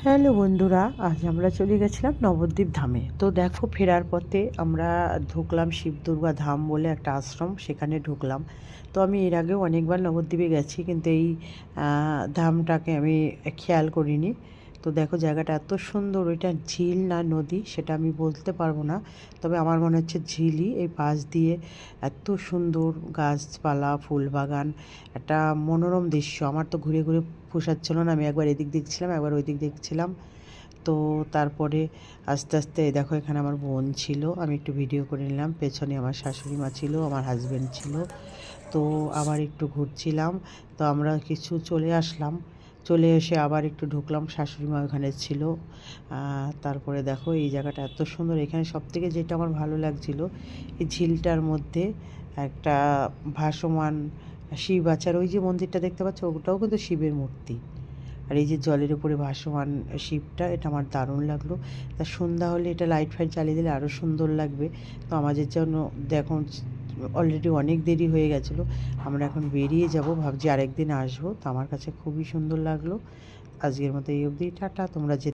Hello বন্ধুরা, আজ আমরা চলে গেছিলাম নবদ্বীপ ধামে। তো দেখো, ফেরার পথে আমরা ঢুকলাম শিবদুর্গা ধাম বলে একটা আশ্রম, সেখানে ঢুকলাম। তো আমি এর আগেও অনেকবার নবদ্বীপে গেছি, কিন্তু এই ধামটাকে আমি খেয়াল করিনি। তো দেখো, জায়গাটা এত সুন্দর। ওইটা ঝিল না নদী সেটা আমি বলতে পারবো না, তবে আমার মনে হচ্ছে ঝিলই। এই পাশ দিয়ে এত সুন্দর গাছপালা, ফুল বাগান, একটা মনোরম দৃশ্য। আমার তো ঘুরে ঘুরে পোষাচ্ছিল না, আমি একবার এদিক দেখছিলাম, একবার ওই দিক দেখছিলাম। তো তারপরে আস্তে আস্তে দেখো, এখানে আমার বোন ছিল, আমি একটু ভিডিও করে নিলাম। পেছনে আমার শাশুড়ি মা ছিল, আমার হাজব্যান্ড ছিল। তো আবার একটু ঘুরছিলাম। তো আমরা কিছু চলে আসলাম, চলে এসে আবার একটু ঢুকলাম, শাশুড়ি মা ওখানে ছিল। তারপরে দেখো, এই জায়গাটা এত সুন্দর। এখানে সবথেকে যেটা আমার ভালো লাগছিল, এই ঝিলটার মধ্যে একটা ভাসমান শিব আছে। আর ওই যে মন্দিরটা দেখতে পাচ্ছ, ওটাও কিন্তু শিবের মূর্তি। আর এই যে জলের উপরে ভাসমান শিবটা, এটা আমার দারুণ লাগলো। তা সন্ধ্যা হলে এটা লাইট ফাইট জ্বালিয়ে দিলে আরও সুন্দর লাগবে। তো আমাদের জন্য দেখুন, অলরেডি অনেক দেরি হয়ে গেছিলো, আমরা এখন বেরিয়ে যাব, ভাবছি আরেকদিন আসবো। তো আমার কাছে খুবই সুন্দর লাগলো। আজকের মতো এই অবধি, টাটা। তোমরা যে